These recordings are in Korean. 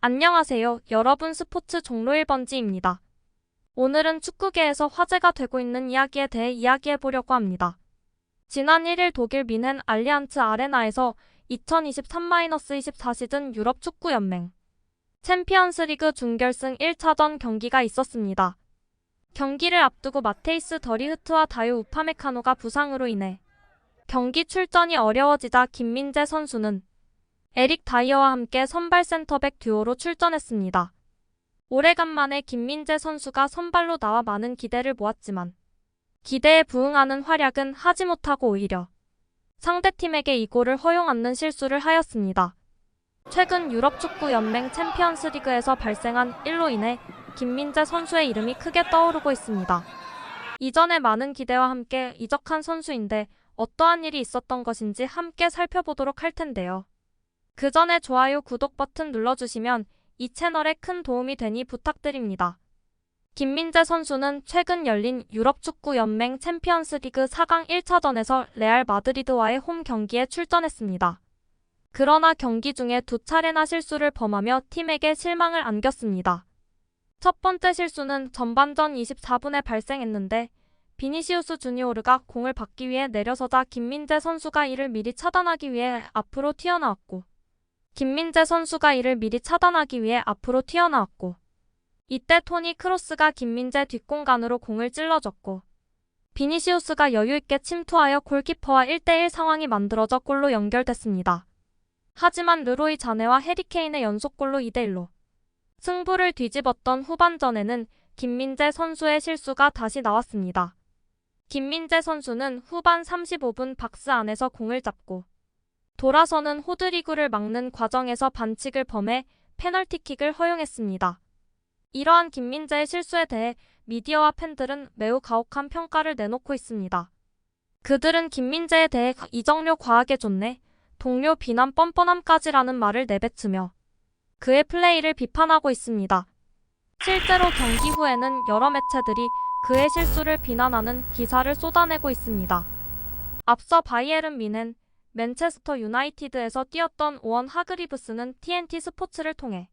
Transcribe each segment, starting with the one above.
안녕하세요. 여러분 스포츠 종로 1번지입니다. 오늘은 축구계에서 화제가 되고 있는 이야기에 대해 이야기해보려고 합니다. 지난 1일 독일 뮌헨 알리안츠 아레나에서 2023-24 시즌 유럽 축구 연맹 챔피언스리그 준결승 1차전 경기가 있었습니다. 경기를 앞두고 마테이스 더리흐트와 다요 우파메카노가 부상으로 인해 경기 출전이 어려워지자 김민재 선수는 에릭 다이어와 함께 선발 센터백 듀오로 출전했습니다. 오래간만에 김민재 선수가 선발로 나와 많은 기대를 모았지만 기대에 부응하는 활약은 하지 못하고 오히려 상대팀에게 이골을 허용하는 실수를 하였습니다. 최근 유럽축구연맹 챔피언스리그에서 발생한 일로 인해 김민재 선수의 이름이 크게 떠오르고 있습니다. 이전에 많은 기대와 함께 이적한 선수인데 어떠한 일이 있었던 것인지 함께 살펴보도록 할 텐데요. 그 전에 좋아요, 구독 버튼 눌러주시면 이 채널에 큰 도움이 되니 부탁드립니다. 김민재 선수는 최근 열린 유럽축구연맹 챔피언스리그 4강 1차전에서 레알 마드리드와의 홈 경기에 출전했습니다. 그러나 경기 중에 두 차례나 실수를 범하며 팀에게 실망을 안겼습니다. 첫 번째 실수는 전반전 24분에 발생했는데 비니시우스 주니오르가 공을 받기 위해 내려서자 김민재 선수가 이를 미리 차단하기 위해 앞으로 튀어나왔고 이때 토니 크로스가 김민재 뒷공간으로 공을 찔러줬고 비니시우스가 여유있게 침투하여 골키퍼와 1대1 상황이 만들어져 골로 연결됐습니다. 하지만 르로이 자네와 해리케인의 연속골로 2대1로 승부를 뒤집었던 후반전에는 김민재 선수의 실수가 다시 나왔습니다. 김민재 선수는 후반 35분 박스 안에서 공을 잡고 돌아서는 호드리구를 막는 과정에서 반칙을 범해 페널티킥을 허용했습니다. 이러한 김민재의 실수에 대해 미디어와 팬들은 매우 가혹한 평가를 내놓고 있습니다. 그들은 김민재에 대해 이적료 과하게 줬네, 동료 비난 뻔뻔함까지라는 말을 내뱉으며 그의 플레이를 비판하고 있습니다. 실제로 경기 후에는 여러 매체들이 그의 실수를 비난하는 기사를 쏟아내고 있습니다. 앞서 바이에른 뮌헨, 맨체스터 유나이티드에서 뛰었던 오원 하그리브스는 TNT 스포츠를 통해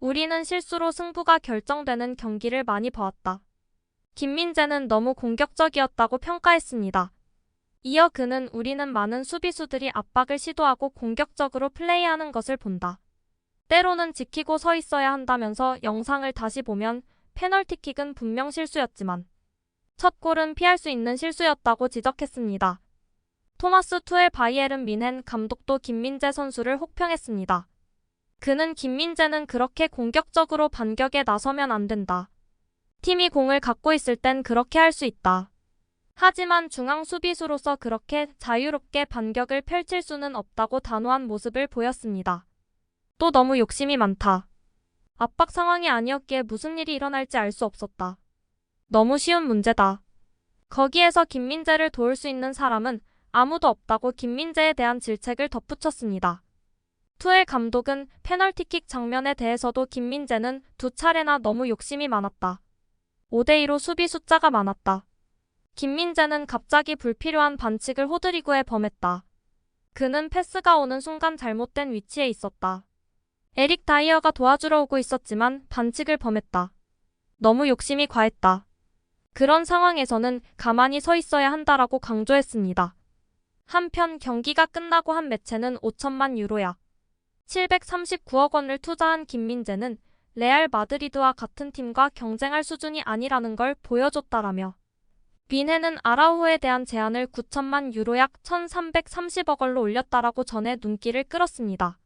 우리는 실수로 승부가 결정되는 경기를 많이 봐왔다. 김민재는 너무 공격적이었다고 평가했습니다. 이어 그는 우리는 많은 수비수들이 압박을 시도하고 공격적으로 플레이하는 것을 본다. 때로는 지키고 서 있어야 한다면서 영상을 다시 보면 페널티킥은 분명 실수였지만 첫 골은 피할 수 있는 실수였다고 지적했습니다. 토마스 투엘 바이에른 뮌헨 감독도 김민재 선수를 혹평했습니다. 그는 김민재는 그렇게 공격적으로 반격에 나서면 안 된다. 팀이 공을 갖고 있을 땐 그렇게 할 수 있다. 하지만 중앙 수비수로서 그렇게 자유롭게 반격을 펼칠 수는 없다고 단호한 모습을 보였습니다. 또 너무 욕심이 많다. 압박 상황이 아니었기에 무슨 일이 일어날지 알 수 없었다. 너무 쉬운 문제다. 거기에서 김민재를 도울 수 있는 사람은 아무도 없다고 김민재에 대한 질책을 덧붙였습니다. 투엘 감독은 페널티킥 장면에 대해서도 김민재는 두 차례나 너무 욕심이 많았다. 5대2로 수비 숫자가 많았다. 김민재는 갑자기 불필요한 반칙을 호드리구에 범했다. 그는 패스가 오는 순간 잘못된 위치에 있었다. 에릭 다이어가 도와주러 오고 있었지만 반칙을 범했다. 너무 욕심이 과했다. 그런 상황에서는 가만히 서 있어야 한다라고 강조했습니다. 한편 경기가 끝나고 한 매체는 5천만 유로약 739억 원을 투자한 김민재는 레알 마드리드와 같은 팀과 경쟁할 수준이 아니라는 걸 보여줬다라며 뮌헨은 아라우호에 대한 제안을 9천만 유로 약 1330억 원로 올렸다라고 전해 눈길을 끌었습니다.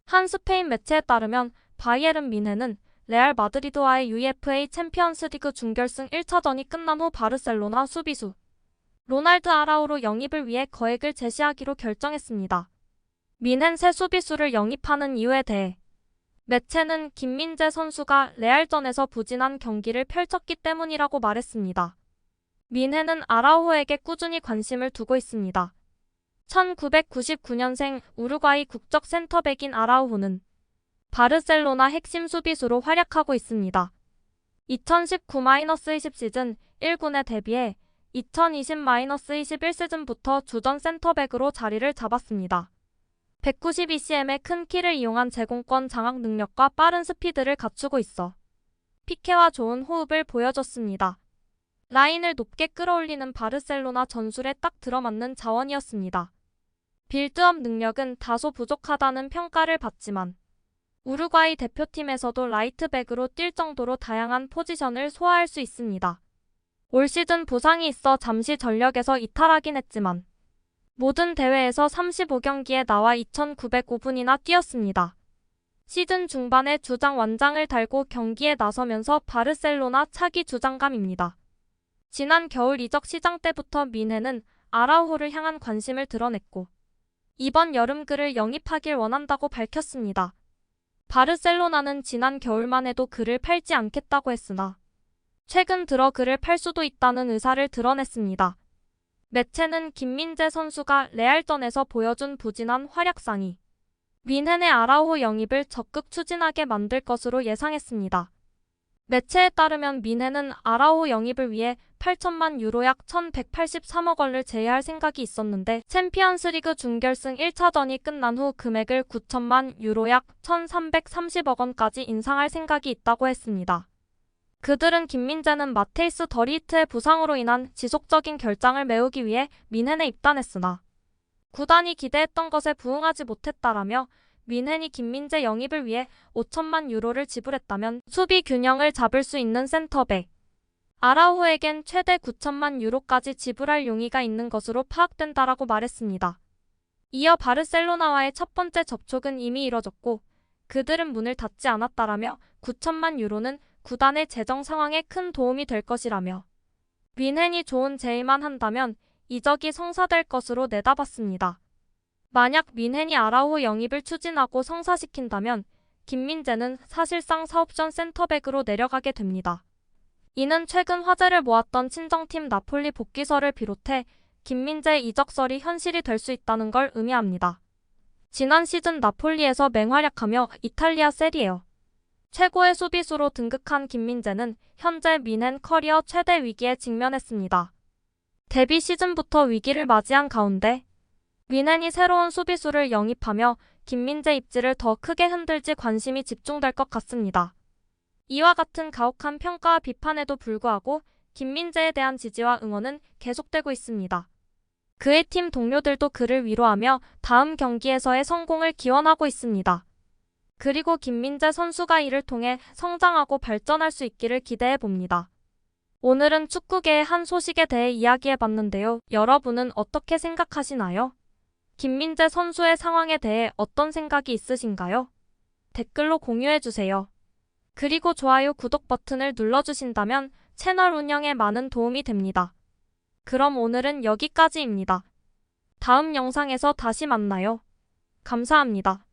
한 스페인 매체에 따르면 바이에른 뮌헨은 레알 마드리드와의 UEFA 챔피언스리그 준결승 1차전이 끝난 후 바르셀로나 수비수 로날드 아라우로 영입을 위해 거액을 제시하기로 결정했습니다. 뮌헨 새 수비수를 영입하는 이유에 대해 매체는 김민재 선수가 레알전에서 부진한 경기를 펼쳤기 때문이라고 말했습니다. 뮌헨은 아라우호에게 꾸준히 관심을 두고 있습니다. 1999년생 우루과이 국적 센터백인 아라우호는 바르셀로나 핵심 수비수로 활약하고 있습니다. 2019-20 시즌 1군에 데뷔해 2020-21 시즌부터 주전 센터백으로 자리를 잡았습니다. 192cm의 큰 키를 이용한 제공권 장악 능력과 빠른 스피드를 갖추고 있어 피케와 좋은 호흡을 보여줬습니다. 라인을 높게 끌어올리는 바르셀로나 전술에 딱 들어맞는 자원이었습니다. 빌드업 능력은 다소 부족하다는 평가를 받지만 우루과이 대표팀에서도 라이트백으로 뛸 정도로 다양한 포지션을 소화할 수 있습니다. 올 시즌 부상이 있어 잠시 전력에서 이탈하긴 했지만 모든 대회에서 35경기에 나와 2,905분이나 뛰었습니다. 시즌 중반에 주장 완장을 달고 경기에 나서면서 바르셀로나 차기 주장감입니다. 지난 겨울 이적 시장 때부터 민헤는 아라우호를 향한 관심을 드러냈고 이번 여름 그를 영입하길 원한다고 밝혔습니다. 바르셀로나는 지난 겨울만 해도 그를 팔지 않겠다고 했으나 최근 들어 그를 팔 수도 있다는 의사를 드러냈습니다. 매체는 김민재 선수가 레알전에서 보여준 부진한 활약상이 민헨의 아라우호 영입을 적극 추진하게 만들 것으로 예상했습니다. 매체에 따르면 민헨은 아라우호 영입을 위해 8천만 유로 약 1,183억 원을 제외할 생각이 있었는데 챔피언스리그 준결승 1차전이 끝난 후 금액을 9천만 유로 약 1,330억 원까지 인상할 생각이 있다고 했습니다. 그들은 김민재는 마테이스 더리히트의 부상으로 인한 지속적인 결장을 메우기 위해 민헨에 입단했으나 구단이 기대했던 것에 부응하지 못했다라며 민헨이 김민재 영입을 위해 5천만 유로를 지불했다면 수비 균형을 잡을 수 있는 센터백 아라우호에겐 최대 9천만 유로까지 지불할 용의가 있는 것으로 파악된다라고 말했습니다. 이어 바르셀로나와의 첫 번째 접촉은 이미 이뤄졌고 그들은 문을 닫지 않았다라며 9천만 유로는 구단의 재정 상황에 큰 도움이 될 것이라며 민헨이 좋은 제의만 한다면 이적이 성사될 것으로 내다봤습니다. 만약 민헨이 아라우호 영입을 추진하고 성사시킨다면 김민재는 사실상 사옵션 센터백으로 내려가게 됩니다. 이는 최근 화제를 모았던 친정팀 나폴리 복귀설을 비롯해 김민재의 이적설이 현실이 될 수 있다는 걸 의미합니다. 지난 시즌 나폴리에서 맹활약하며 이탈리아 세리에어 최고의 수비수로 등극한 김민재는 현재 민헨 커리어 최대 위기에 직면했습니다. 데뷔 시즌부터 위기를 맞이한 가운데 민헨이 새로운 수비수를 영입하며 김민재 입지를 더 크게 흔들지 관심이 집중될 것 같습니다. 이와 같은 가혹한 평가와 비판에도 불구하고 김민재에 대한 지지와 응원은 계속되고 있습니다. 그의 팀 동료들도 그를 위로하며 다음 경기에서의 성공을 기원하고 있습니다. 그리고 김민재 선수가 이를 통해 성장하고 발전할 수 있기를 기대해 봅니다. 오늘은 축구계의 한 소식에 대해 이야기해 봤는데요. 여러분은 어떻게 생각하시나요? 김민재 선수의 상황에 대해 어떤 생각이 있으신가요? 댓글로 공유해 주세요. 그리고 좋아요, 구독 버튼을 눌러주신다면 채널 운영에 많은 도움이 됩니다. 그럼 오늘은 여기까지입니다. 다음 영상에서 다시 만나요. 감사합니다.